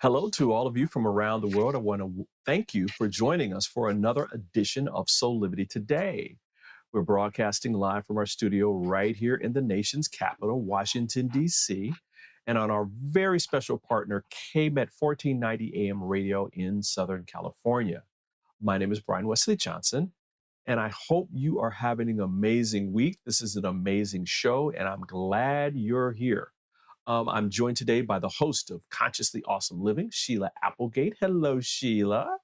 Hello to all of you from around the world. I want to thank you for joining us for another edition of Soulivity Today. We're broadcasting live from our studio right here in the nation's capital, Washington, D.C., and on our very special partner, KMET 1490 AM radio in Southern California. My name is Brian Westley Johnson, and I hope you are having an amazing week. This is an amazing show, and I'm glad you're here. I'm joined today by the host of Consciously Awesome Living, Sheila Applegate. Hello, Sheila.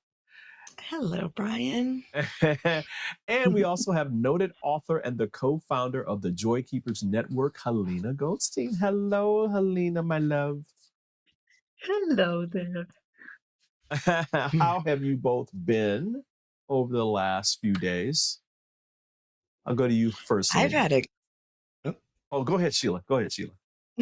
Hello, Brian. And we also have noted author and the co-founder of the Joy Keepers Network, Halina Goldstein. Hello, Halina, my love. Hello there. How have you both been over the last few days? I'll go to you first. I've had a... Oh, go ahead, Sheila. Go ahead, Sheila.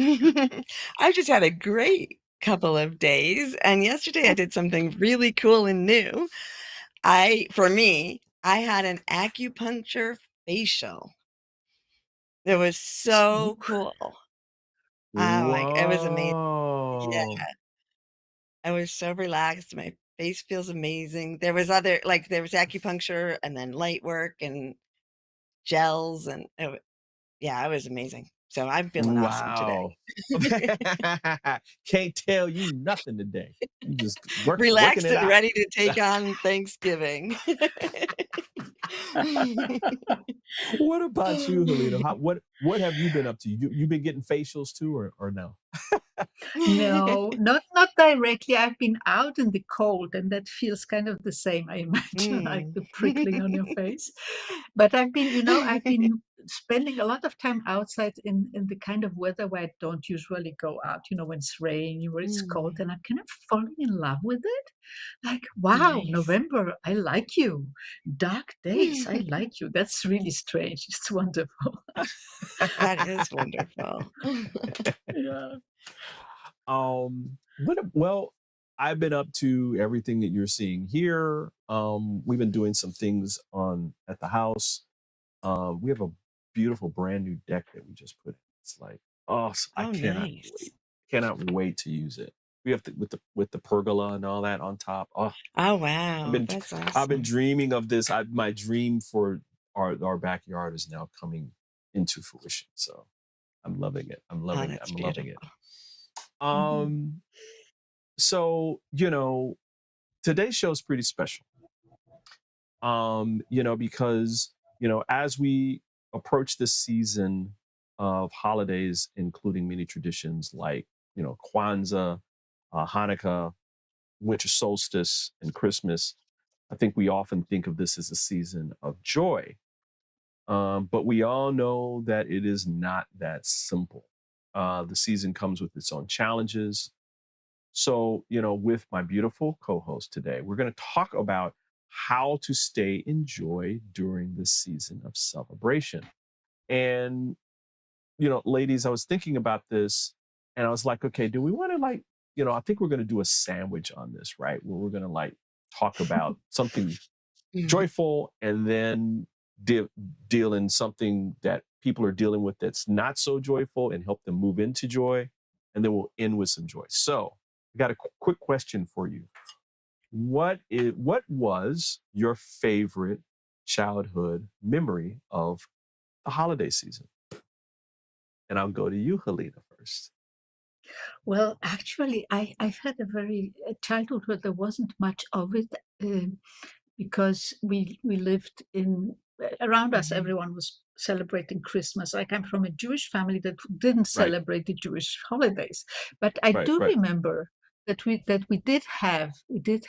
I've just had a great couple of days. And yesterday I did something really cool and new. For me, I had an acupuncture facial. It was so cool. It was amazing. Yeah. I was so relaxed. My face feels amazing. There was acupuncture and then light work and gels. And it was amazing. So I'm feeling awesome today. Can't tell you nothing today. You just relaxed and ready to take on Thanksgiving. What about you, Halina? What have you been up to? You been getting facials too, or no? No, not directly. I've been out in the cold, and that feels kind of the same, I imagine, like the prickling on your face. But I've been spending a lot of time outside in the kind of weather where I don't usually go out, when it's rainy, where it's cold, and I'm kind of falling in love with it. Like, wow, nice. November, I like you. Dark days, I like you. That's really strange. It's wonderful. That is wonderful. Yeah. Well, I've been up to everything that you're seeing here. We've been doing some things at the house. We have a beautiful brand new deck that we just put in. It's like, I cannot wait. Cannot wait to use it. We have with the pergola and all that on top. Oh wow, that's awesome. I've been dreaming of this. My dream for our backyard is now coming into fruition. So I'm loving it. I'm loving it. I'm loving it. So, today's show is pretty special. Because, as we approach this season of holidays, including many traditions like, Kwanzaa, Hanukkah, winter solstice, and Christmas, I think we often think of this as a season of joy. But we all know that it is not that simple. The season comes with its own challenges. So, with my beautiful co-host today, we're going to talk about how to stay in joy during this season of celebration. And, ladies, I was thinking about this and I was like, okay, do we want to I think we're going to do a sandwich on this, right? Where we're going to talk about something joyful and then deal in something that people are dealing with that's not so joyful and help them move into joy. And then we'll end with some joy. So I got a quick question for you. What was your favorite childhood memory of the holiday season? And I'll go to you, Halina, first. Well, actually, I've had a childhood where there wasn't much of it because we lived around us, everyone was celebrating Christmas. I come from a Jewish family that didn't celebrate the Jewish holidays, but I do remember that we did have the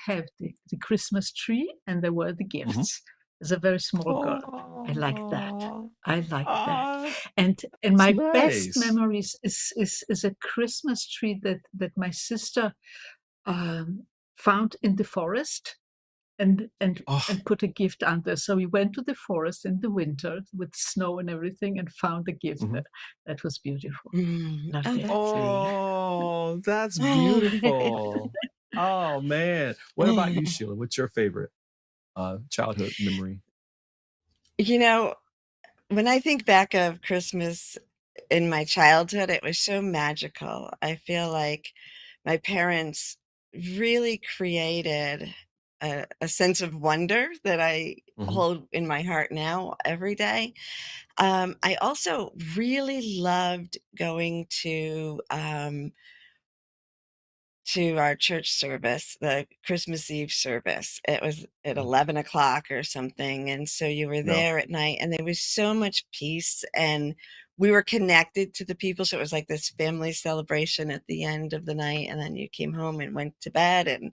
Christmas tree and there were the gifts. as a very small girl. I like that. Oh, I like that. ah, And it's my best nice. memories is a Christmas tree that my sister found in the forest and Oh, put a gift under. So we went to the forest in the winter with snow and everything and found a gift mhm. there. That was beautiful. Oh, Loved it. that's sweet. Oh, that's beautiful. Oh man. What about you, Sheila? What's your favorite childhood memory? You know, when I think back of Christmas in my childhood, it was so magical. I feel like my parents really created a sense of wonder that I Mhm. hold in my heart now every day. I also really loved going to our church service, the Christmas Eve service. It was at Mm. 11 o'clock or something, and so you were Yeah. there at night, and there was so much peace, and we were connected to the people, so it was like this family celebration at the end of the night, and then you came home and went to bed, and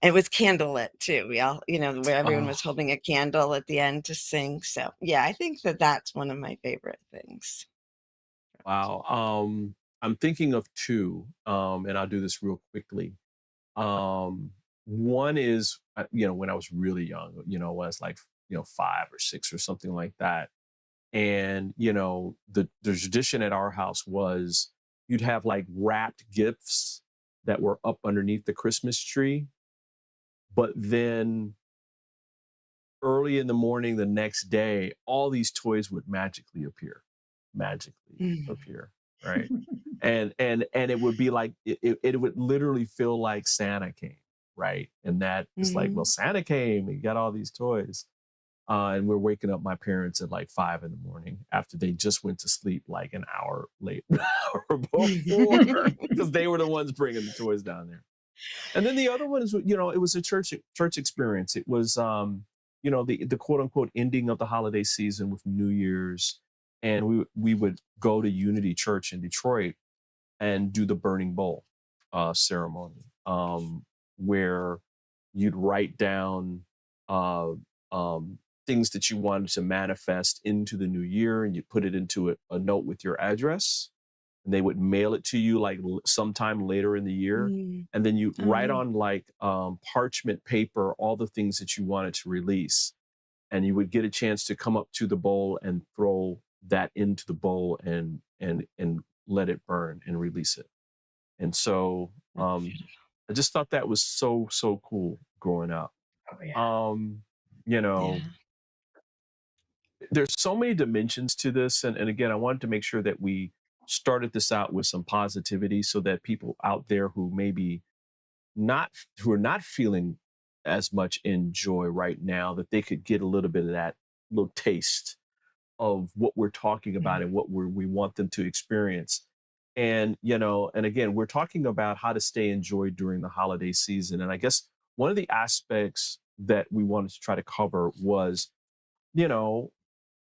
it was candlelit too. We all, where everyone Oh, was holding a candle at the end to sing. So, yeah, I think that that's one of my favorite things. wow. I'm thinking of two, and I'll do this real quickly. Um, One is, when I was really young, when I was like, 5 or 6 or something like that. And, the tradition at our house was you'd have like wrapped gifts that were up underneath the Christmas tree. But then early in the morning the next day, all these toys would magically Mm. appear, right? And it would be like it would literally feel like Santa came, right? And that is like, well, Mhm. Santa came and got all these toys. And we're waking up my parents at like 5 in the morning after they just went to sleep like an hour late, an hour before, because they were the ones bringing the toys down there. And then the other one is, it was a church experience. It was, the quote unquote ending of the holiday season with New Year's, and we would go to Unity Church in Detroit and do the burning bowl ceremony, where you'd write down uh, things that you wanted to manifest into the new year, and you put it into a note with your address, and they would mail it to you like sometime later in the year. Mm. And then you Oh, write yeah. on like parchment paper all the things that you wanted to release, and you would get a chance to come up to the bowl and throw that into the bowl and let it burn and release it. And so That's beautiful. I just thought that was so cool growing up. Oh, yeah. You know, Yeah. there's so many dimensions to this, and again, I wanted to make sure that we started this out with some positivity so that people out there who maybe not who are not feeling as much in joy right now, that they could get a little bit of that little taste of what we're talking about and what we want them to experience. And, and again, we're talking about how to stay in joy during the holiday season. And I guess one of the aspects that we wanted to try to cover was, you know,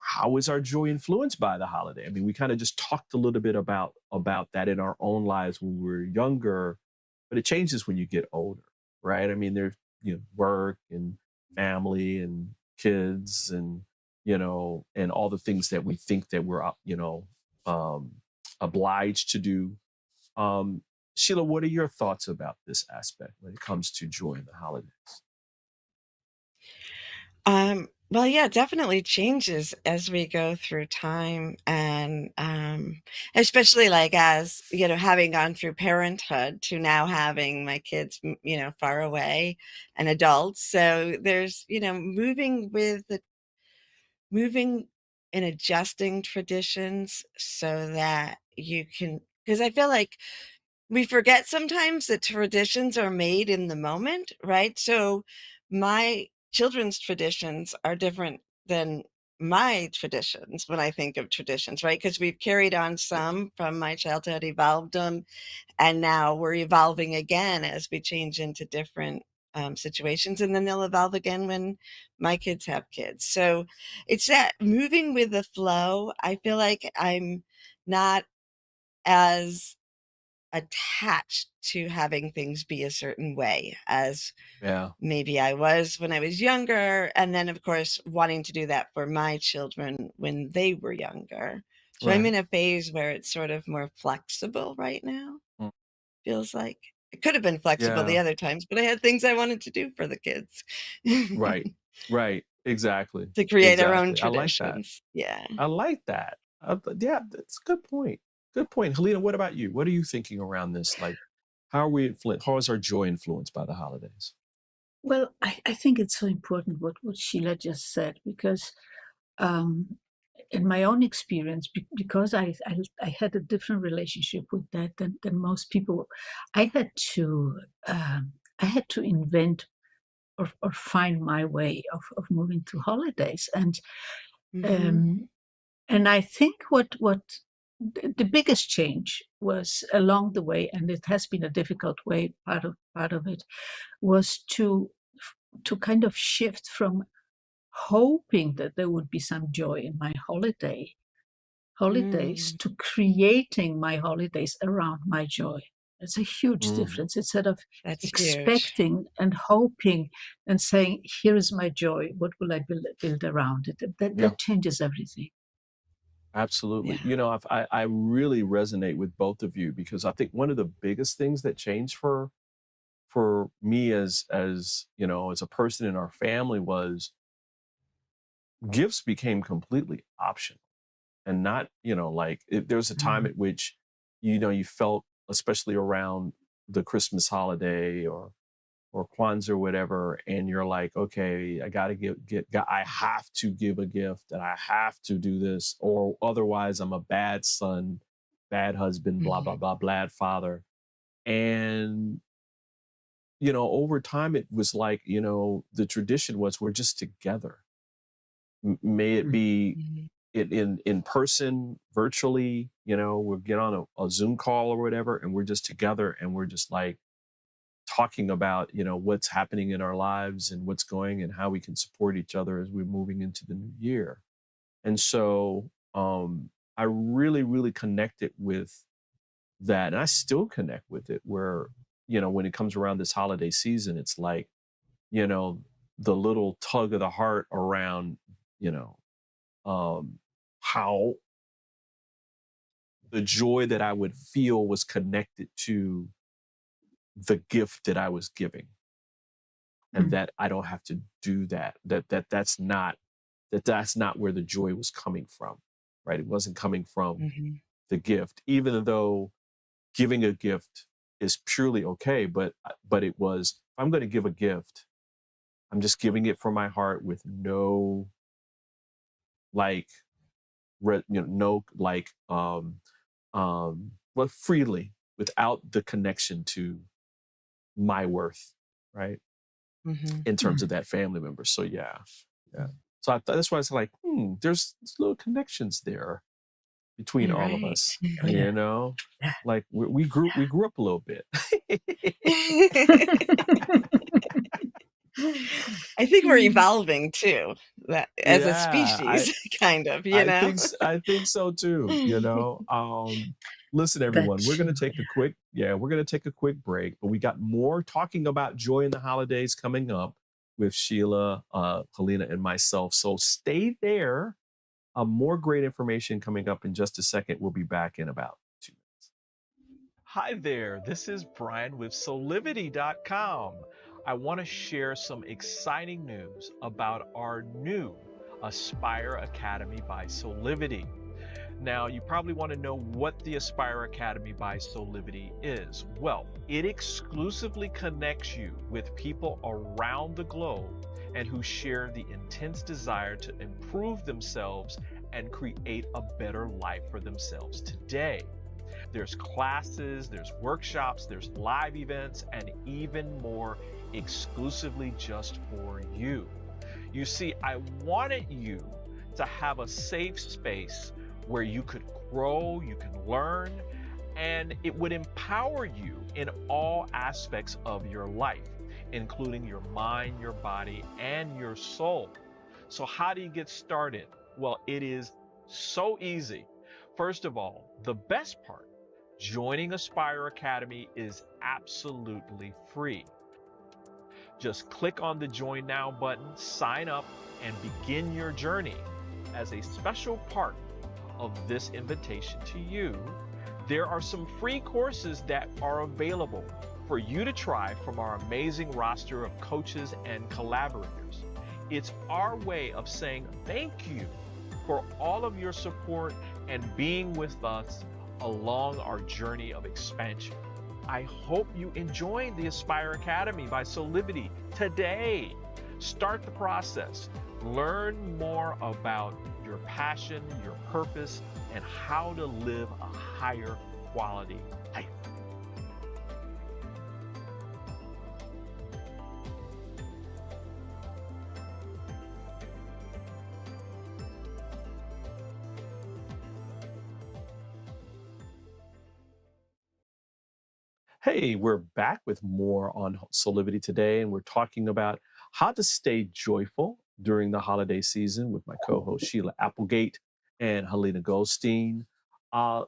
how is our joy influenced by the holiday? I mean, we kind of just talked a little bit about that in our own lives when we were younger, but it changes when you get older, right? I mean, there's, work and family and kids and, and all the things that we think that we're um obliged to do. um Sheila, what are your thoughts about this aspect when it comes to joy in the holidays? Well, yeah, it definitely changes as we go through time and especially like as, having gone through parenthood to now having my kids, far away and adults. So there's, moving and adjusting traditions so that you can, because I feel like we forget sometimes that traditions are made in the moment, right? So my children's traditions are different than my traditions when I think of traditions, right? Because we've carried on some from my childhood, evolved them, and now we're evolving again as we change into different situations. And then they'll evolve again when my kids have kids. So it's that moving with the flow. I feel like I'm not as attached to having things be a certain way as Yeah. maybe I was when I was younger. And then, of course, wanting to do that for my children when they were younger. So I'm Right. in a phase where it's sort of more flexible right now, Mm. feels like. It could have been flexible the Yeah. other times, but I had things I wanted to do for the kids Right. Right. Exactly. to create our own Exactly. I like that. traditions. Yeah. I like that. Yeah, that's a good point. Good point. Halina, what about you? What are you thinking around this? Like, how are we influenced? How is our joy influenced by the holidays? Well, I think it's so important what Sheila just said, because um, in my own experience, because I had a different relationship with that than most people, I had to I had to invent or find my way of moving to holidays, Hmm. um, and I think what the biggest change was along the way, and it has been a difficult way. Part of it was to kind of shift from hoping that there would be some joy in my holidays Mm, to creating my holidays around my joy. It's a huge Mm, difference. Instead of that's huge. expecting and hoping and saying, here is my joy, what will I build around it? yeah, That changes everything. absolutely. Yeah. I really resonate with both of you because I think one of the biggest things that changed for me as as a person in our family was gifts became completely optional and not like there was a time Mm. at which you felt, especially around the Christmas holiday or Kwanzaa or whatever, and you're like, okay, I gotta I have to give a gift and I have to do this, or otherwise I'm a bad son, bad husband, blah blah Mhm. blah, bad father. And over time it was like, the tradition was we're just together. May it Mm. be Mhm. in person, virtually, we'll get on a Zoom call or whatever, and we're just together and we're just like talking about, what's happening in our lives and what's going and how we can support each other as we're moving into the new year. And so I really, really connected with that. And I still connect with it where, when it comes around this holiday season, it's like, you know, the little tug of the heart around, you know, how the joy that I would feel was connected to the gift that I was giving, and Mm. that I don't have to do that. That's not where the joy was coming from, right? It wasn't coming from Mhm. the gift, even though giving a gift is purely okay. But it was, if I'm going to give a gift, I'm just giving it from my heart with no like no like but freely, without the connection to my worth, right? Mhm. In terms of Mm. that family member. So yeah, yeah. So that's why it's like, there's little connections there between all of Right. us. Yeah. Yeah. Like we grew up a little bit. I think we're evolving too, that as a Yeah, species, kind of, I think so too. Listen, everyone, That's we're gonna true. take a quick we're gonna take a quick break, but we got more talking about joy in the holidays coming up with Sheila, Halina, and myself. So stay there. More great information coming up in just a second. We'll be back in about 2 minutes. Hi there, this is Brian with Soulivity.com. I want to share some exciting news about our new Aspire Academy by Soulivity. Now, you probably want to know what the Aspire Academy by Soulivity is. Well, it exclusively connects you with people around the globe and who share the intense desire to improve themselves and create a better life for themselves today. There's classes, there's workshops, there's live events, and even more exclusively just for you. You see, I wanted you to have a safe space where you could grow, you can learn, and it would empower you in all aspects of your life, including your mind, your body, and your soul. So, how do you get started? Well, it is so easy. First of all, the best part, Joining Aspire Academy is absolutely free. Just click on the Join Now button, sign up, and begin your journey. As a special part of this invitation to you, there are some free courses that are available for you to try from our amazing roster of coaches and collaborators. It's our way of saying thank you for all of your support and being with us along our journey of expansion. I hope you enjoyed the Aspire Academy by Soulivity today. Start the process. Learn more about your passion, your purpose, and how to live a higher quality life. Hey, we're back with more on Soulivity today, and we're talking about how to stay joyful during the holiday season with my co-host Sheila Applegate and Halina Goldstein.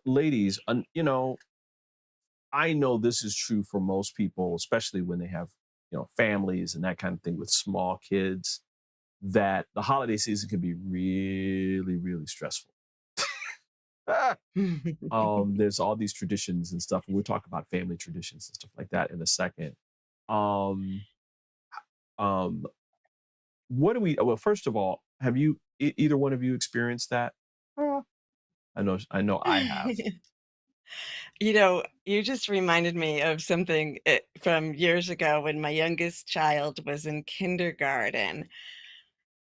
Ladies, I know this is true for most people, especially when they have, families and that kind of thing with small kids, that the holiday season can be really, really stressful. There's all these traditions and stuff, and we'll talk about family traditions and stuff like that in a second. Um, um, well, first of all, have you either one of you experienced that? I know I have. You just reminded me of something from years ago when my youngest child was in kindergarten.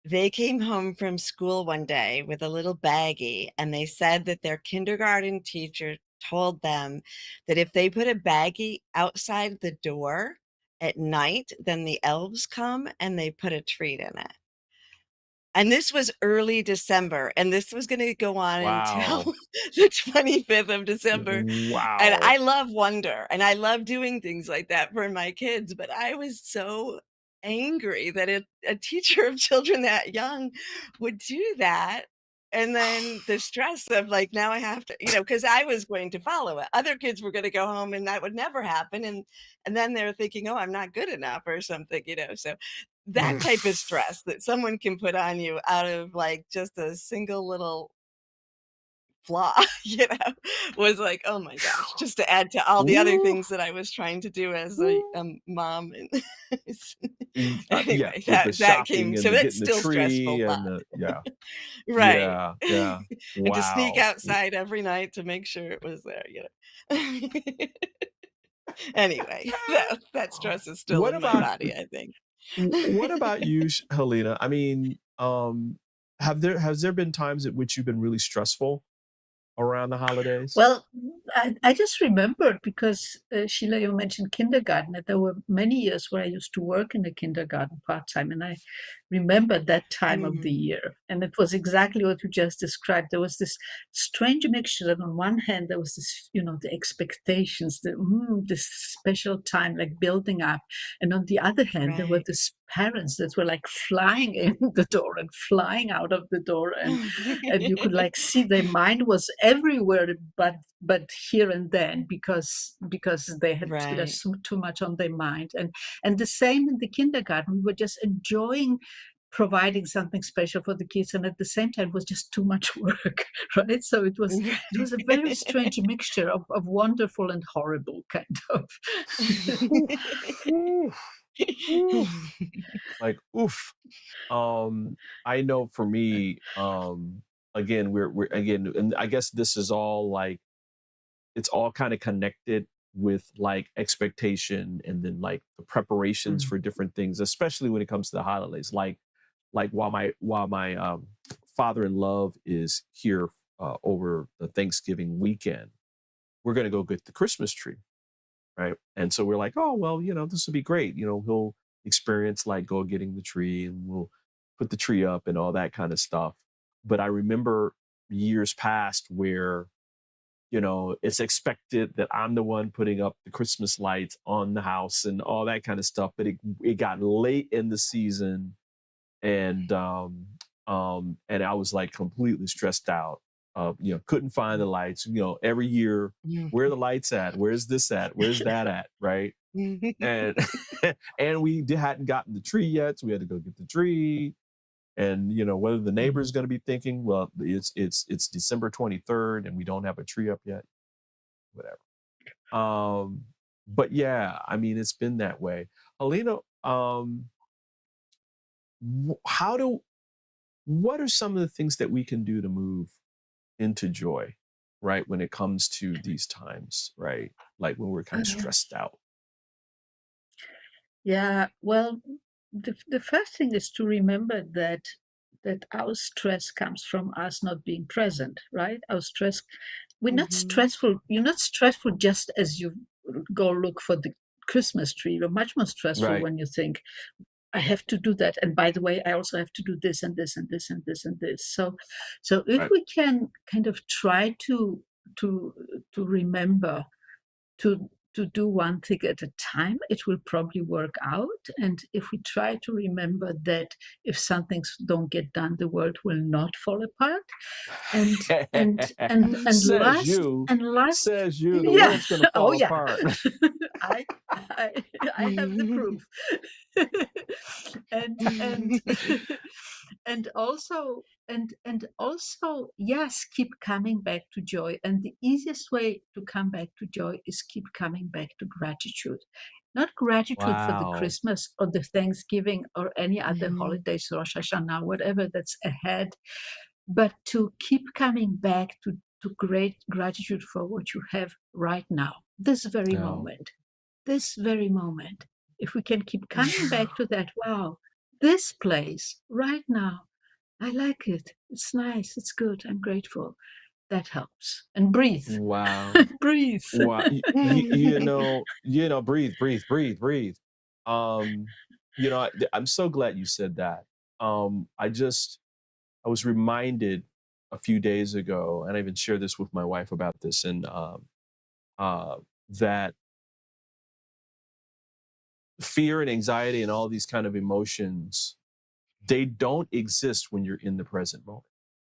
They came home from school one day with a little baggie, and they said that their kindergarten teacher told them that if they put a baggie outside the door at night, then the elves come and they put a treat in it. And this was early December, and this was gonna go on until Wow. the 25th of December. And Wow. I love wonder, and I love doing things like that for my kids, but I was so angry that a teacher of children that young would do that, and then the stress of, like, now I have to, because I was going to follow it. Other kids were gonna go home, and that would never happen, and then they're thinking, "Oh, I'm not good enough," or something, so that type of stress that someone can put on you out of, like, just a single little flaw, was like, "Oh my gosh," just to add to all the other Ooh, things that I was trying to do as a, ooh. mom, and Yeah, anyway, with the that came, shopping and so the that's getting the still tree stressful, and but the yeah, right. yeah, yeah. And to sneak Wow. outside every night to make sure it was there. Anyway, that stress is still What in my about body, I think. what about you, Helena? I mean, has there been times at which you've been really stressful around the holidays? Well, I just remembered because Sheila, you mentioned kindergarten, that there were many years where I used to work in a kindergarten part-time, and I remember that time of the Mhm. year. And it was exactly what you just described. There was this strange mixture that on one hand, there was this, the expectations, this special time, like building up. And on the other hand, there were Right. these parents that were like flying in the door and flying out of the door, and you could like see their mind was everywhere but here and then, because they had Right. just too much on their mind. And the same in the kindergarten, we were just enjoying providing something special for the kids, and at the same time it was just too much work. Right, so it was a very strange mixture of wonderful and horrible, kind of. Oof, oof. Like, oof. I know for me, again, we're again, and I guess this is all like it's all kind of connected with like expectation and then like the preparations Mm. for different things, especially when it comes to the holidays. Like while my father in love is here over the Thanksgiving weekend, we're gonna go get the Christmas tree, right? And so we're like, oh well, this will be great. He'll experience like go getting the tree, and we'll put the tree up and all that kind of stuff. But I remember years past where it's expected that I'm the one putting up the Christmas lights on the house and all that kind of stuff. But it got late in the season, and and I was like completely stressed out couldn't find the lights. Every year, where are the lights at? Where's this at? Where's that at? Right. And and we hadn't gotten the tree yet, so we had to go get the tree. And whether the neighbor's going to be thinking, well, it's December 23rd and we don't have a tree up yet, whatever. But yeah, I mean, it's been that way. Halina, what are some of the things that we can do to move into joy, right, when it comes to these times, right? Like when we're kind of stressed out. Yeah, well, the first thing is to remember that our stress comes from us not being present, right? Our stress, we're not stressful. You're not stressful just as you go look for the Christmas tree. You're much more stressful when you think, I have to do that. And by the way, I also have to do this and this and this and this and this. So if we can kind of try to remember to do one thing at a time, it will probably work out. And if we try to remember that if some things don't get done, the world will not fall apart. And says you, the world's gonna fall apart. I have the proof. and also, yes, keep coming back to joy. And the easiest way to come back to joy is keep coming back to gratitude. Not gratitude for the Christmas or the Thanksgiving or any other holidays, Rosh Hashanah, whatever that's ahead, but to keep coming back to great gratitude for what you have right now, this very moment. If we can keep coming back to that, wow, this place right now, I like it. It's nice. It's good. I'm grateful. That helps. And breathe. Wow. Breathe. Wow. Breathe. I'm so glad you said that. I was reminded a few days ago, and I even shared this with my wife about this, and that fear and anxiety and all these kind of emotions, they don't exist when you're in the present moment.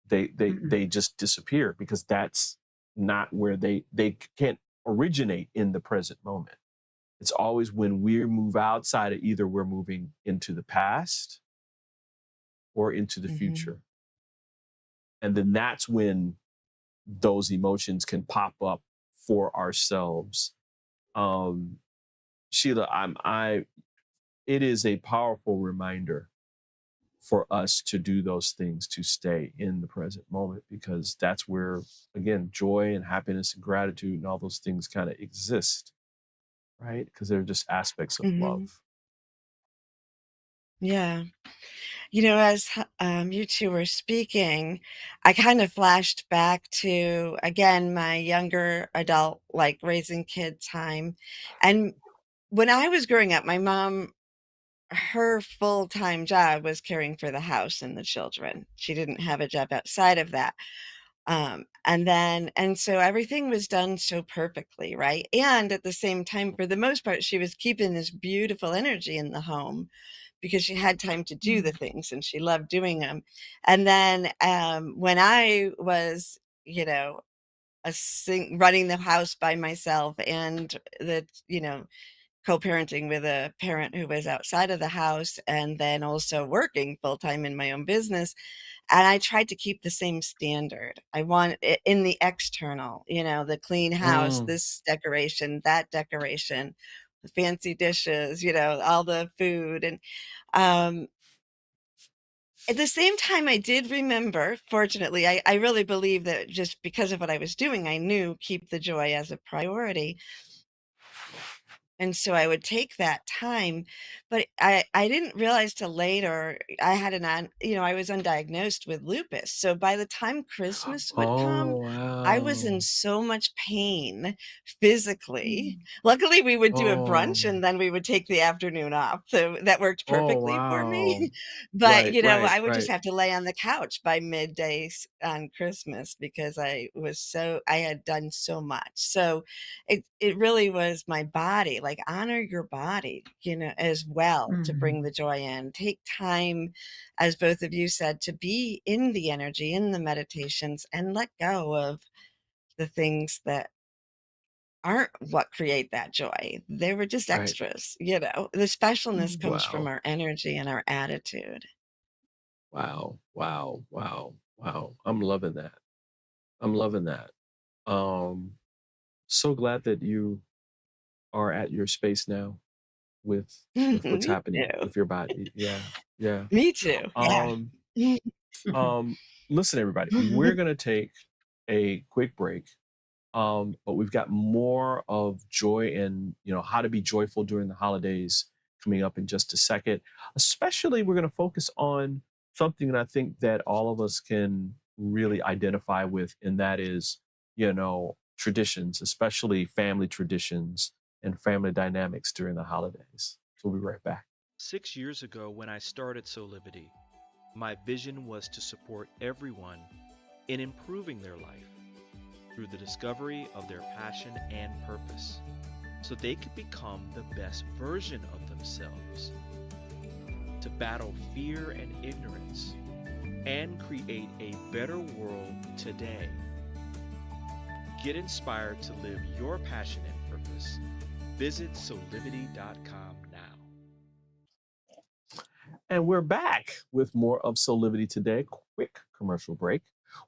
They just disappear because that's not where they can't originate in the present moment. It's always when we move outside of, either we're moving into the past or into the future. And then that's when those emotions can pop up for ourselves. Sheila, it is a powerful reminder for us to do those things, to stay in the present moment, because that's where, again, joy and happiness and gratitude and all those things kind of exist, right? Because they're just aspects of love. Yeah. As you two were speaking, I kind of flashed back to, again, my younger adult, like raising kid time. And when I was growing up, my mom, her full-time job was caring for the house and the children. She didn't have a job outside of that. And so everything was done so perfectly, right? And at the same time, for the most part, she was keeping this beautiful energy in the home because she had time to do the things and she loved doing them. And then when I was, running the house by myself and co-parenting with a parent who was outside of the house, and then also working full-time in my own business. And I tried to keep the same standard. I want it in the external, the clean house, this decoration, that decoration, the fancy dishes, all the food. And at the same time, I did remember, fortunately, I really believe that just because of what I was doing, I knew keep the joy as a priority. And so I would take that time, but I didn't realize till later I had I was undiagnosed with lupus. So by the time Christmas would come, I was in so much pain physically. Luckily, we would do a brunch and then we would take the afternoon off. So that worked perfectly for me. But, I would just have to lay on the couch by midday on Christmas because I had done so much. So it really was my body. like honor your body, as well, to bring the joy in. Take time, as both of you said, to be in the energy, in the meditations, and let go of the things that aren't what create that joy. They were just Right. extras, The specialness comes from Wow. our energy and our attitude. Wow. Wow. Wow. Wow. I'm loving that. I'm loving that. So glad that you are at your space now with what's Me happening too. with your body. Yeah. Yeah. Me too. Yeah. Um, listen, everybody, we're gonna take a quick break. But we've got more of joy and how to be joyful during the holidays coming up in just a second. Especially, we're going to focus on something that I think that all of us can really identify with, and that is, traditions, especially family traditions and family dynamics during the holidays. So we'll be right back. 6 years ago, when I started Soulivity, my vision was to support everyone in improving their life through the discovery of their passion and purpose, so they could become the best version of themselves, to battle fear and ignorance, and create a better world today. Get inspired to live your passion and purpose. Visit Soulivity.com now. And we're back with more of Soulivity today. Quick commercial break.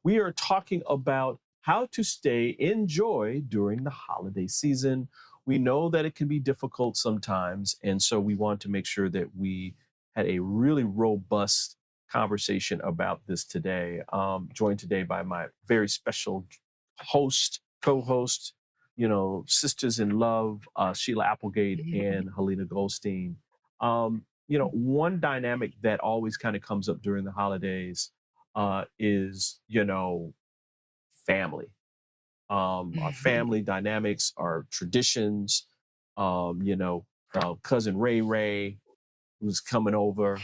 We are talking about how to stay in joy during the holiday season. We know that it can be difficult sometimes, and so we want to make sure that we had a really robust conversation about this today. Joined today by my very special host, co-host, sisters in love, Sheila Applegate and Halina Goldstein. One dynamic that always kind of comes up during the holidays is, family. Our family dynamics, our traditions, cousin Ray, who's coming over,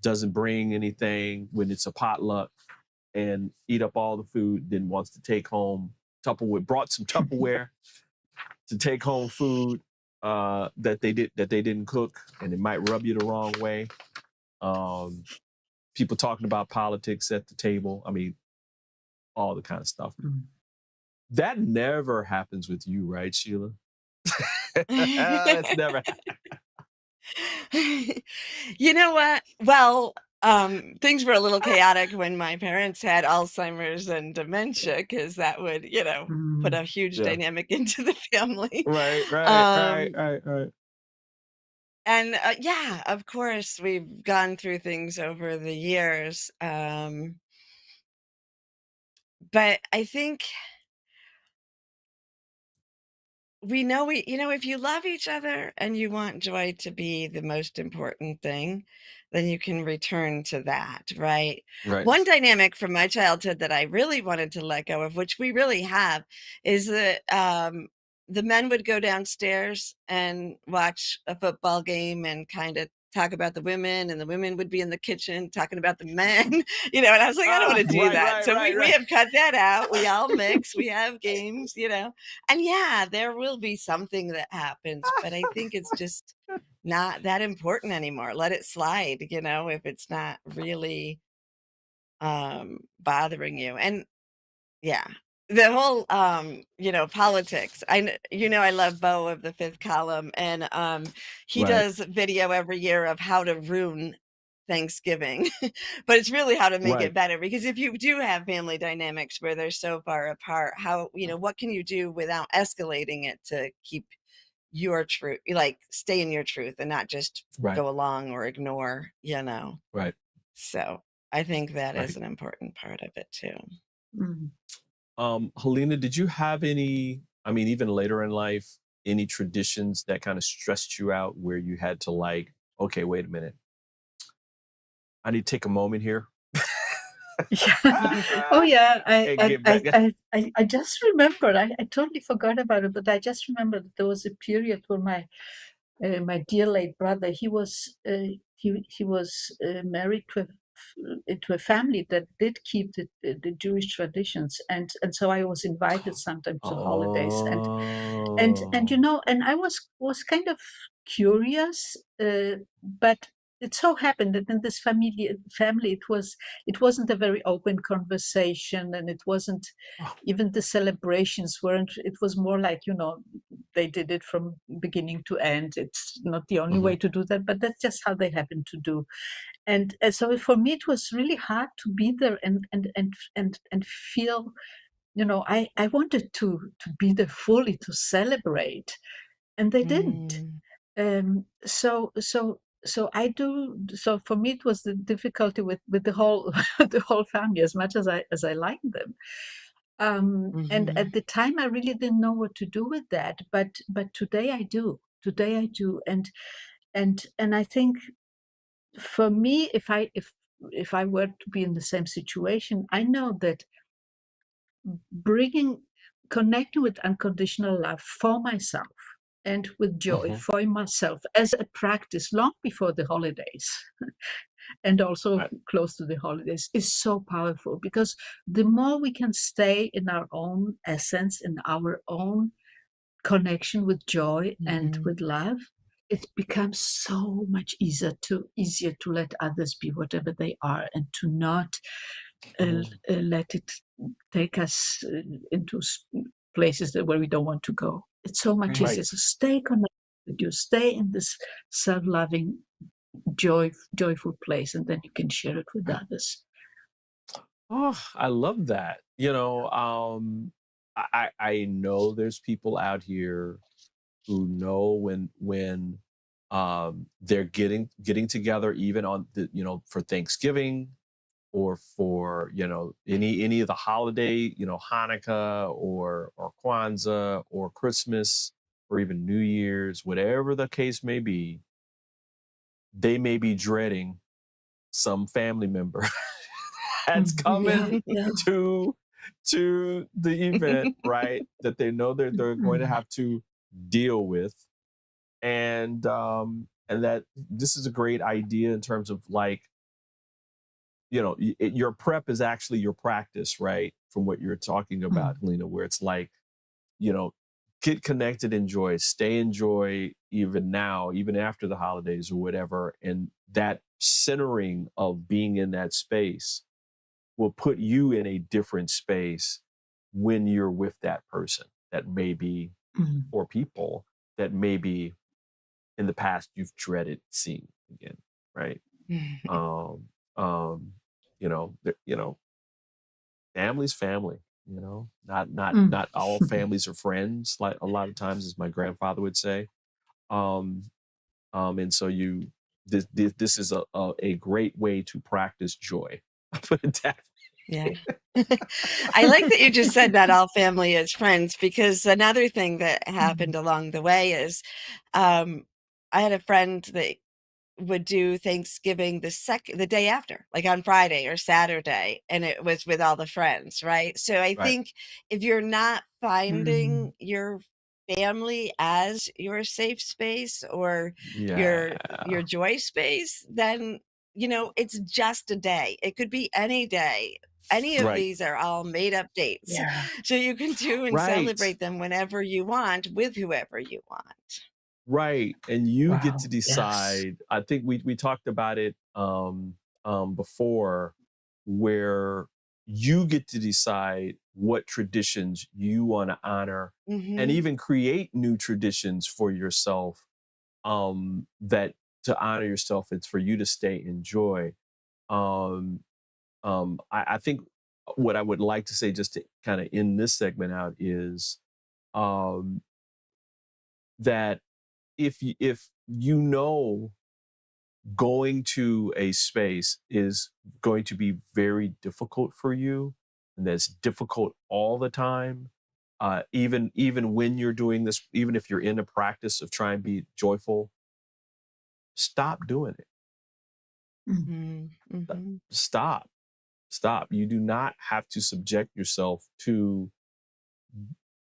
doesn't bring anything when it's a potluck and eat up all the food, then wants to take home brought some Tupperware to take home food that they didn't cook, and it might rub you the wrong way. People talking about politics at the table. I mean, all the kind of stuff. That never happens with you, right, Sheila? It's never happened. You know what? Well, things were a little chaotic when my parents had Alzheimer's and dementia, because that would, put a huge dynamic into the family. Right. And yeah, of course, we've gone through things over the years. But I think we know if you love each other and you want joy to be the most important thing, then you can return to that, right? Right. One dynamic from my childhood that I really wanted to let go of, which we really have, is that the men would go downstairs and watch a football game and kind of talk about the women, and the women would be in the kitchen talking about the men, and I was like, I don't want to do that. So we have cut that out. We all mix, we have games, and yeah, there will be something that happens, but I think it's just not that important anymore. Let it slide, if it's not really bothering you. And yeah, the whole politics. I love Bo of the Fifth Column, and he does video every year of how to ruin Thanksgiving, but it's really how to make it better, because if you do have family dynamics where they're so far apart, how what can you do without escalating it to keep your truth, like stay in your truth and not just go along or ignore, Right. So I think that is an important part of it too. Halina, did you have any, even later in life, any traditions that kind of stressed you out where you had to okay, wait a minute, I need to take a moment here? Oh yeah, I just remembered. I totally forgot about it, but I just remembered there was a period where my dear late brother, he was married to into a family that did keep the Jewish traditions, and so I was invited sometimes to holidays, and Oh. and I was kind of curious, but it so happened that in this family it wasn't a very open conversation, and it wasn't even the celebrations weren't. It was more like, they did it from beginning to end. It's not the only way Mhm. to do that, but that's just how they happen to do. And so for me it was really hard to be there and feel, I wanted to be there fully to celebrate, and they didn't. So I do. So for me, it was the difficulty with the whole the whole family, as much as I like them. And at the time, I really didn't know what to do with that. But today I do. Today I do. And I think for me, if I were to be in the same situation, I know that connecting with unconditional love for myself and with joy Mhm. for myself as a practice long before the holidays and also Right. close to the holidays is so powerful, because the more we can stay in our own essence, in our own connection with joy and with love, it becomes so much easier to let others be whatever they are, and to not Mhm. let it take us into places where we don't want to go. It's so much Right. easier. So stay connected with you, stay in this self-loving, joyful place, and then you can share it with others. Oh, I love that. I know there's people out here who know when they're getting together, even on the, for Thanksgiving, or for, any of the holiday, Hanukkah or Kwanzaa or Christmas or even New Year's, whatever the case may be, they may be dreading some family member that's Yeah, coming yeah. to the event, right? That they know they're going to have to deal with. And that this is a great idea in terms of, like, your prep is actually your practice, right? From what you're talking about, Halina, where it's like, you know, get connected in joy, stay in joy, even now, even after the holidays or whatever. And that centering of being in that space will put you in a different space when you're with that person that maybe, or people that maybe in the past you've dreaded seeing again, right? Um, um, family's family. Not all families are friends. Like a lot of times, as my grandfather would say. Um, and so this is a great way to practice joy. Put it that Yeah. way. I like that you just said that all family is friends, because another thing that happened along the way is I had a friend that would do Thanksgiving the day after, like on Friday or Saturday, and it was with all the friends, right? So I Right. think if you're not finding your family as your safe space or Yeah. your joy space, then it's just a day. It could be any day. Any of Right. these are all made up dates. Yeah. So you can do and Right. celebrate them whenever you want with whoever you want. Right. And you get to Wow. Yes. decide. I think we talked about it before, where you get to decide what traditions you want to honor, and Mhm. even create new traditions for yourself, that to honor yourself, it's for you to stay in joy. Um, I think what I would like to say, just to kind of end this segment out, is um, that if going to a space is going to be very difficult for you, and that's difficult all the time, even when you're doing this, even if you're in a practice of trying to be joyful, stop doing it. Mm, mhm. Stop. You do not have to subject yourself to,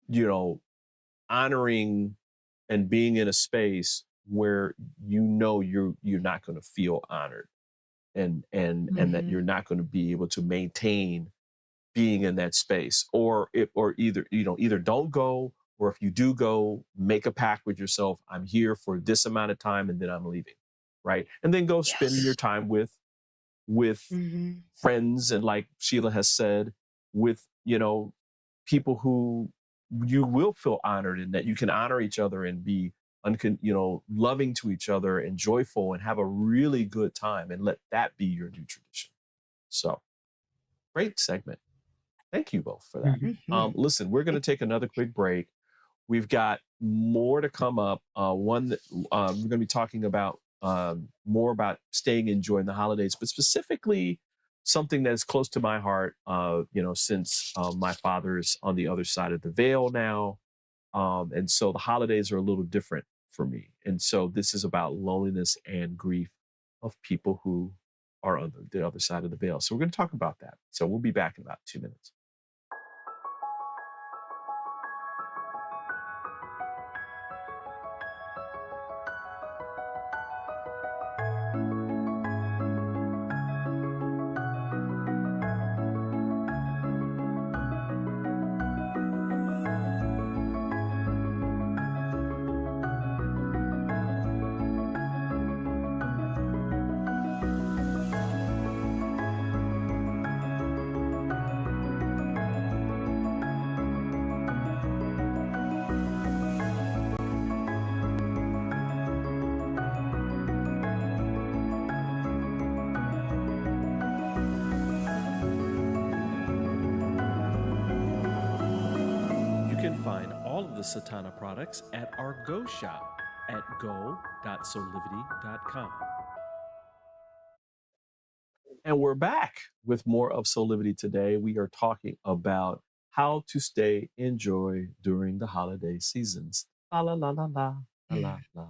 you know honoring and being in a space where you're not going to feel honored. and that you're not going to be able to maintain being in that space, or either don't go, or if you do go, make a pact with yourself. I'm here for this amount of time and then I'm leaving, right? And then go spend your Yes. time with friends, and like Sheila has said, with people who you will feel honored, and that you can honor each other and be loving to each other and joyful and have a really good time, and let that be your new tradition. So great segment. Thank you both for that. Listen, we're going to take another quick break. We've got more to come up. One that we're going to be talking about more about staying and enjoying the holidays, but specifically something that is close to my heart. Since my father's on the other side of the veil now, and so the holidays are a little different for me. And so this is about loneliness and grief of people who are on the other side of the veil. So we're going to talk about that. So we'll be back in about 2 minutes. Find all of the Satana products at our Go shop at go.soulivity.com. And we're back with more of Soulivity today. We are talking about how to stay in joy during the holiday seasons. La la la la la la la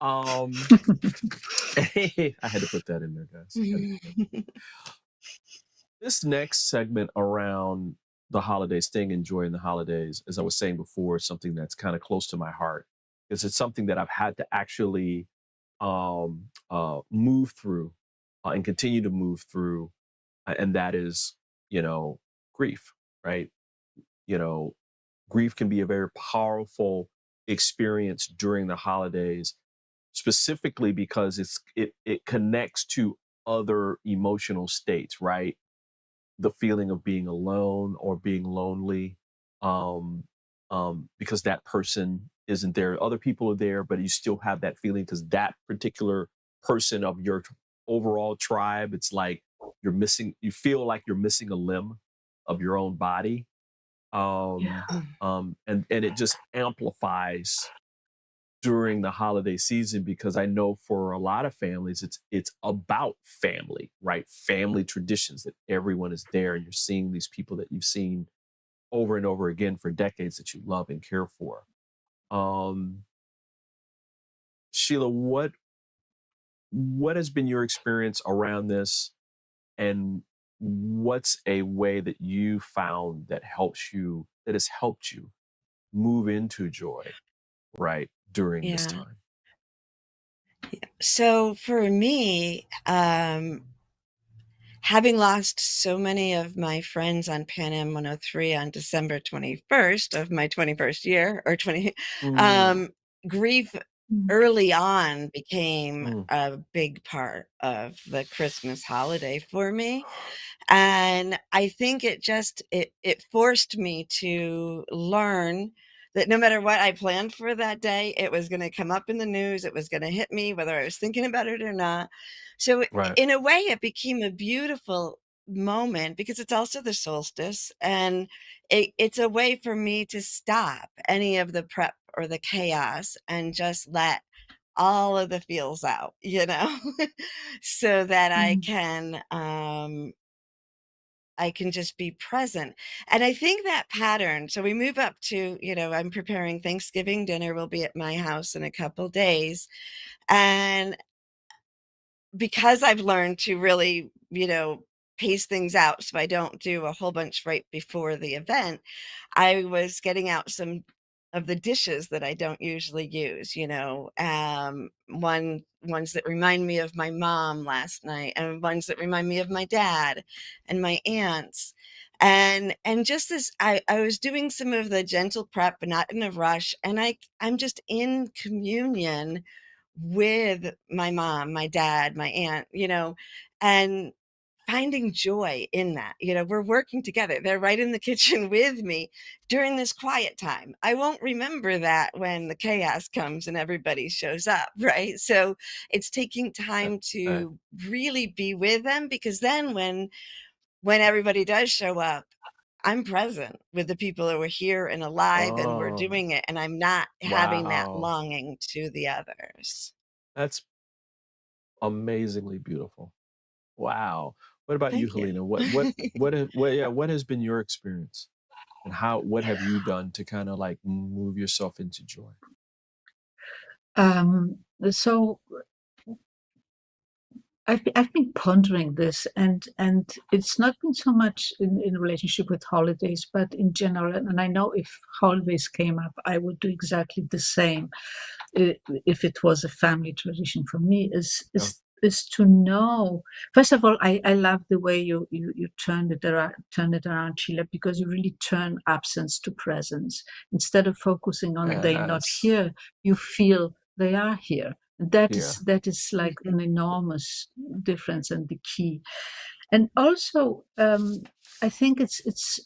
la. I had to put that in there, guys. This next segment around the holidays, staying and enjoying the holidays, as I was saying before, is something that's kind of close to my heart, because it's something that I've had to actually move through and continue to move through, and that is, grief, right? Grief can be a very powerful experience during the holidays, specifically because it connects to other emotional states, right? The feeling of being alone or being lonely, because that person isn't there. Other people are there, but you still have that feeling because that particular person of your overall tribe, it's like you feel like you're missing a limb of your own body. And it just amplifies during the holiday season, because I know for a lot of families, it's about family, right? Family traditions, that everyone is there and you're seeing these people that you've seen over and over again for decades that you love and care for. Sheila, what has been your experience around this, and what's a way that you found that has helped you move into joy, right, during this Yeah. time? So for me, having lost so many of my friends on Pan Am 103 on December 21st of my 21st year, or grief early on became a big part of the Christmas holiday for me. And I think it forced me to learn that no matter what I planned for that day, it was going to come up in the news. It was going to hit me, whether I was thinking about it or not. So Right. in a way, it became a beautiful moment, because it's also the solstice, and it's a way for me to stop any of the prep or the chaos and just let all of the feels out, so that I can just be present. And I think that pattern, so we move up to, I'm preparing Thanksgiving dinner, will be at my house in a couple days. And because I've learned to really, pace things out so I don't do a whole bunch right before the event, I was getting out some of the dishes that I don't usually use, ones that remind me of my mom last night, and ones that remind me of my dad and my aunts. And just as I was doing some of the gentle prep, but not in a rush, and I'm just in communion with my mom, my dad, my aunt, and finding joy in that. We're working together. They're right in the kitchen with me during this quiet time. I won't remember that when the chaos comes and everybody shows up, right? So it's taking Uh, time uh, to really be with them, because then when everybody does show up, I'm present with the people who are here and alive, and we're oh, doing it, and I'm not having that wow. longing to the others. That's amazingly beautiful. Wow. What about you, Thank you. Halina? What has been your experience, and what have you done to kind of like move yourself into joy? So I've been pondering this, and it's not been so much in relationship with holidays, but in general. And I know if holidays came up, I would do exactly the same. If it was a family tradition for me, Yeah. is to know. First of all, I love the way you turned it around, Sheila, because you really turn absence to presence. Instead of focusing on they not Yes. here, you feel they are here. Here. That is like an enormous difference and the key. And also, I think it's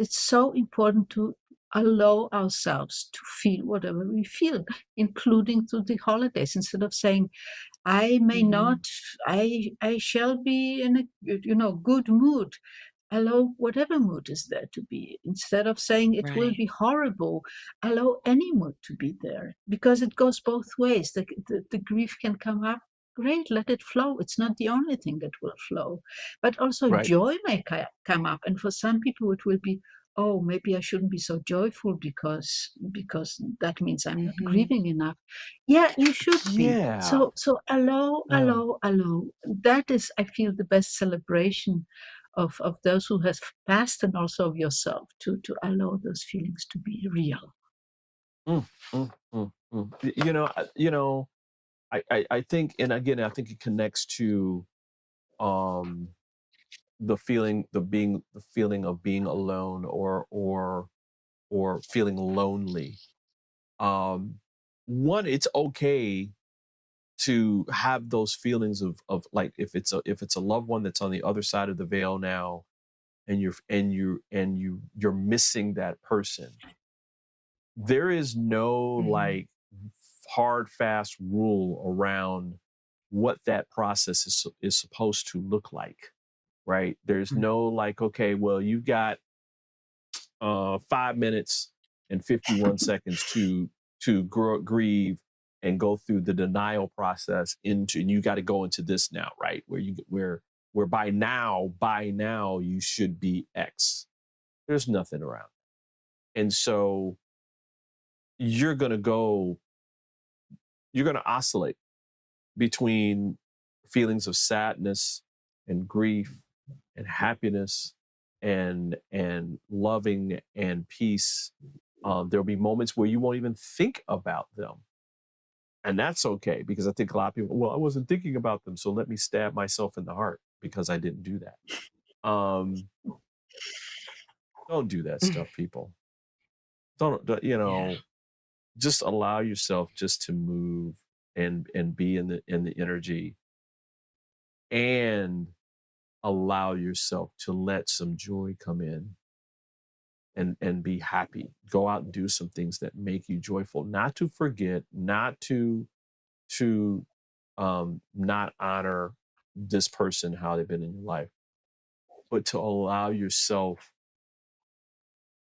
so important to allow ourselves to feel whatever we feel, including through the holidays. Instead of saying, I may not, I shall be in a good mood. Allow whatever mood is there to be. Instead of saying it will Right. be horrible, allow any mood to be there, because it goes both ways. The grief can come up. Great, let it flow. It's not the only thing that will flow, but also Right. joy may come up. And for some people, it will be, oh, maybe I shouldn't be so joyful because that means I'm not grieving enough. Yeah, you should be. Yeah. So allow, Yeah. allow. That is, I feel, the best celebration of those who have passed, and also of yourself, to allow those feelings to be real. Mm, mm, mm, mm. I think, and again, I think it connects to um the feeling of being alone, or feeling lonely. Um, One, it's okay to have those feelings of like, if it's a loved one that's on the other side of the veil now, and you're missing that person. There is no like hard fast rule around what that process is supposed to look like, right? There's no like, okay, well, you've got 5 minutes and 51 seconds to grieve and go through the denial process into, and you got to go into this now, right? Where by now you should be X. There's nothing around. And so you're going to oscillate between feelings of sadness and grief and happiness and loving and peace. There'll be moments where you won't even think about them. And that's okay, because I think a lot of people, well, I wasn't thinking about them, so let me stab myself in the heart because I didn't do that. Don't do that stuff, people. Don't Yeah. just allow yourself just to move and be in the energy, and allow yourself to let some joy come in, and be happy. Go out and do some things that make you joyful, not to forget, not to not honor this person, how they've been in your life, but to allow yourself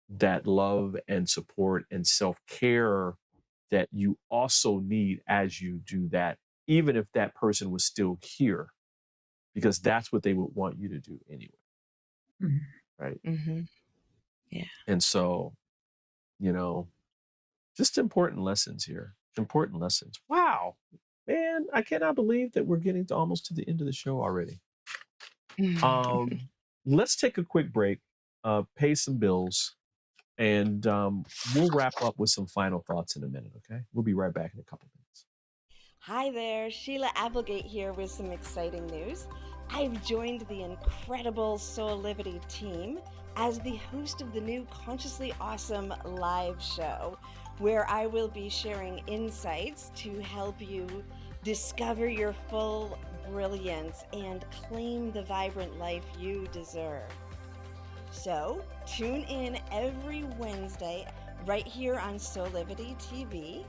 that love and support and self-care that you also need as you do that, even if that person was still here, because that's what they would want you to do anyway. Mhm. Right. Yeah. And so, just important lessons here. Important lessons. Wow, man, I cannot believe that we're getting to almost to the end of the show already. Let's take a quick break, pay some bills, And we'll wrap up with some final thoughts in a minute, okay? We'll be right back in a couple minutes. Hi there, Sheila Applegate here with some exciting news. I've joined the incredible Soulivity team as the host of the new Consciously Awesome live show, where I will be sharing insights to help you discover your full brilliance and claim the vibrant life you deserve. So tune in every Wednesday right here on Soulivity TV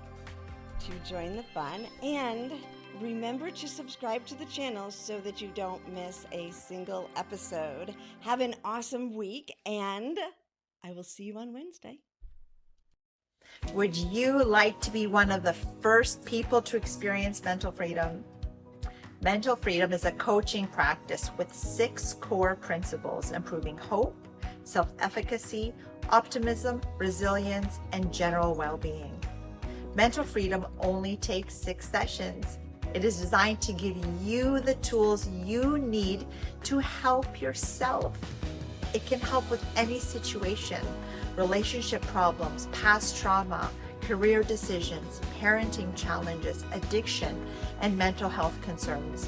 to join the fun, and remember to subscribe to the channel so that you don't miss a single episode. Have an awesome week, and I will see you on Wednesday. Would you like to be one of the first people to experience mental freedom? Mental freedom is a coaching practice with 6 core principles: improving hope, self-efficacy, optimism, resilience, and general well-being. Mental freedom only takes 6 sessions. It is designed to give you the tools you need to help yourself. It can help with any situation: relationship problems, past trauma, career decisions, parenting challenges, addiction, and mental health concerns.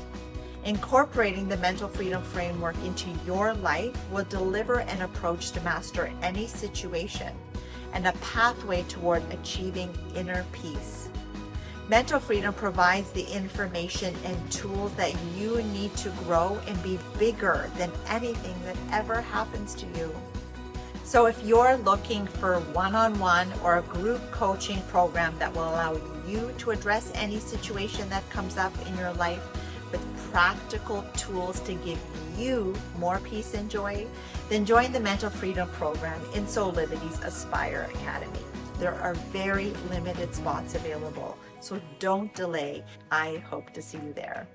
Incorporating the mental freedom framework into your life will deliver an approach to master any situation and a pathway toward achieving inner peace. Mental freedom provides the information and tools that you need to grow and be bigger than anything that ever happens to you. So if you're looking for one-on-one or a group coaching program that will allow you to address any situation that comes up in your life with practical tools to give you more peace and joy, then join the Mental Freedom Program in Soulivity's Aspire Academy. There are very limited spots available, so don't delay. I hope to see you there.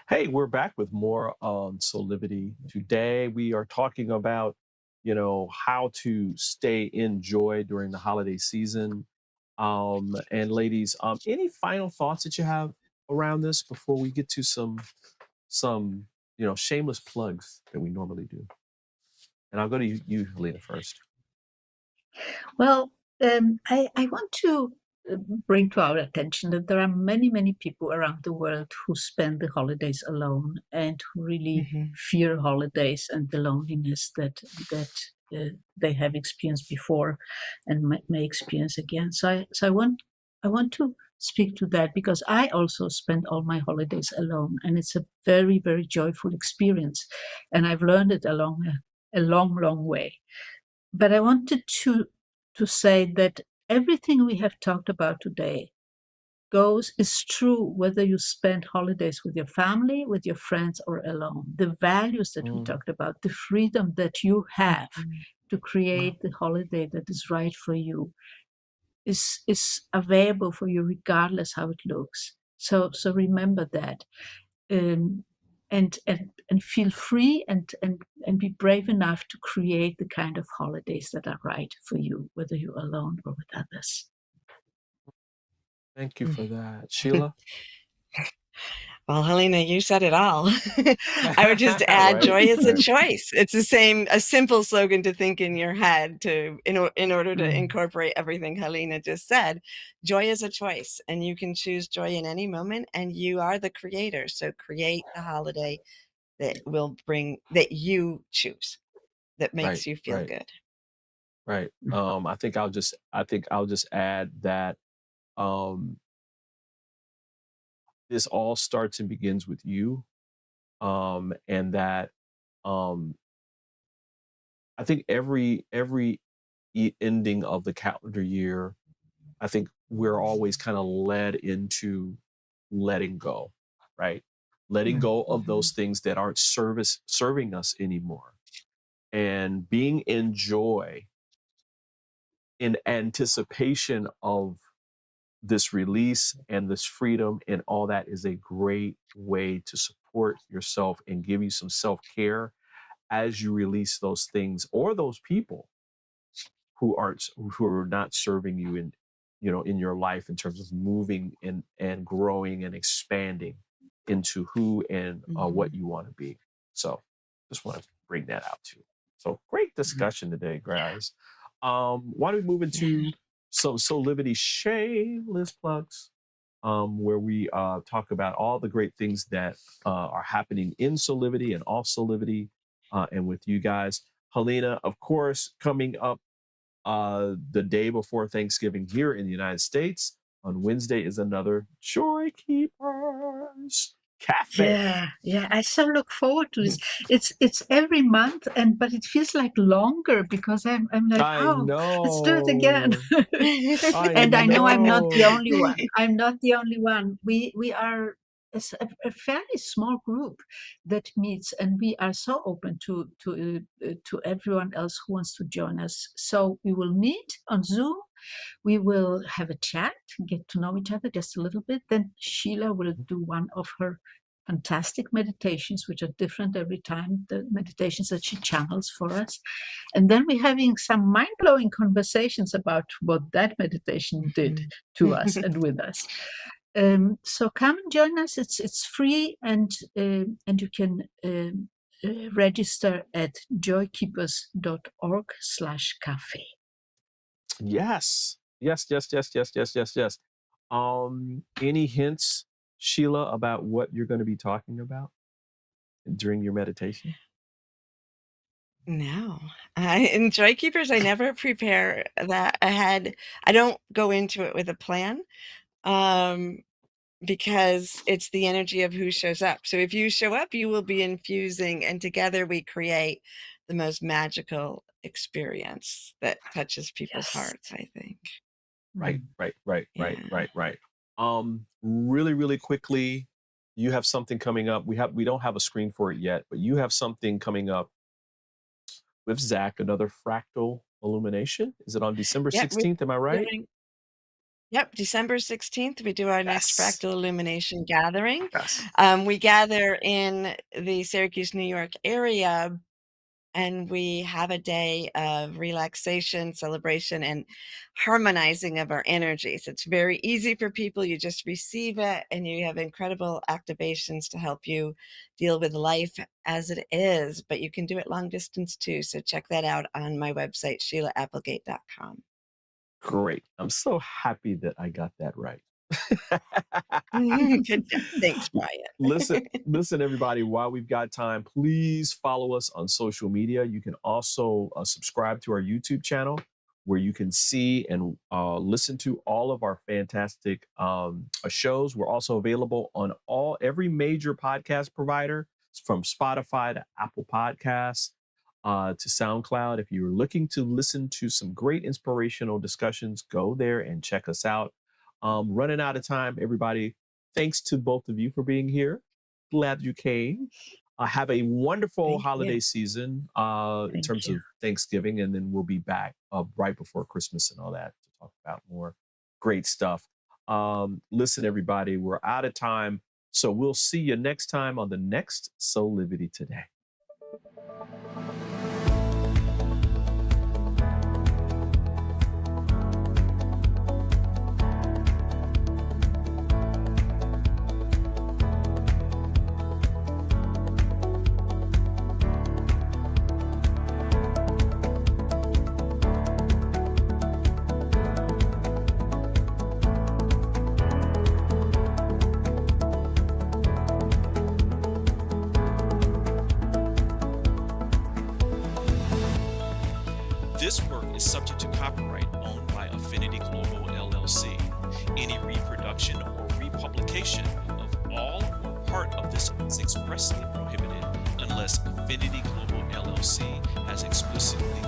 Hey, we're back with more on Soulivity. Today, we are talking about, how to stay in joy during the holiday season. And ladies, any final thoughts that you have around this before we get to some, shameless plugs that we normally do? And I'll go to you, Halina, first. Well, I want to bring to our attention that there are many, many people around the world who spend the holidays alone and who really fear holidays and the loneliness that they have experienced before and may experience again. So I want to speak to that, because I also spend all my holidays alone, and it's a very, very joyful experience, and I've learned it along a long, long way. But I wanted to say that everything we have talked about today is true whether you spend holidays with your family, with your friends, or alone. The values that we talked about, the freedom that you have to create the holiday that is right for you, is available for you regardless how it looks. So remember that. And feel free and be brave enough to create the kind of holidays that are right for you, whether you're alone or with others. Thank you for that. Sheila? Well, Halina, you said it all. I would just add, Right, joy is a right. choice. It's a simple slogan to think in your head in order to incorporate everything Halina just said. Joy is a choice, and you can choose joy in any moment, and you are the creator. So create the holiday that you choose, that makes you feel good. Right. I think I'll just add that this all starts and begins with you. And that I think every ending of the calendar year, I think we're always kind of led into letting go, right? Letting go of those things that aren't serving us anymore, and being in joy, in anticipation of this release and this freedom and all that, is a great way to support yourself and give you some self-care as you release those things or those people who are not serving you in your life in terms of moving and growing and expanding into who and what you want to be. So just want to bring that out too. So great discussion today, guys. Why don't we move into Soulivity shameless plugs, where we talk about all the great things that are happening in Soulivity and off Soulivity, and with you guys. Halina, of course, coming up the day before Thanksgiving here in the United States. On Wednesday is another Joy Keepers Cafe. Yeah. I so look forward to this. It's every month, but it feels like longer because I'm like, I let's do it again. know. And I know I'm not the know. only one. I'm not the only one. We are a fairly small group that meets, and we are so open to everyone else who wants to join us. So we will meet on Zoom. We will have a chat, get to know each other just a little bit. Then Sheila will do one of her fantastic meditations, which are different every time, the meditations that she channels for us. And then we're having some mind-blowing conversations about what that meditation did to us and with us. So come and join us. It's free, and you can register at joykeepers.org/cafe. Yes. Any hints, Sheila, about what you're going to be talking about during your meditation? No, in Joy Keepers, I never prepare that ahead. I don't go into it with a plan, because it's the energy of who shows up. So if you show up, you will be infusing, and together we create the most magical experience that touches people's hearts, I think. Right. Really quickly, you have something coming up. We don't have a screen for it yet, but you have something coming up with Zach, another fractal illumination. Is it on December 16th? Am I right? Yep, December 16th, we do our next fractal illumination gathering. Yes. We gather in the Syracuse, New York area, and we have a day of relaxation, celebration, and harmonizing of our energies. It's very easy for people. You just receive it, and you have incredible activations to help you deal with life as it is, but you can do it long distance too. So check that out on my website, SheilaApplegate.com. Great. I'm so happy that I got that right. Good job. Thanks, Brian. Listen, everybody, while we've got time, please follow us on social media. You can also subscribe to our YouTube channel, where you can see and listen to all of our fantastic shows. We're also available on every major podcast provider, from Spotify to Apple Podcasts, to SoundCloud. If you're looking to listen to some great inspirational discussions, go there and check us out. Running out of time, everybody. Thanks to both of you for being here. Glad you came. Have a wonderful holiday season in terms of Thanksgiving, and then we'll be back right before Christmas and all that to talk about more great stuff. Listen, everybody, we're out of time, so we'll see you next time on the next Soulivity Today. This work is subject to copyright owned by Affinity Global LLC. Any reproduction or republication of all or part of this is expressly prohibited unless Affinity Global LLC has explicitly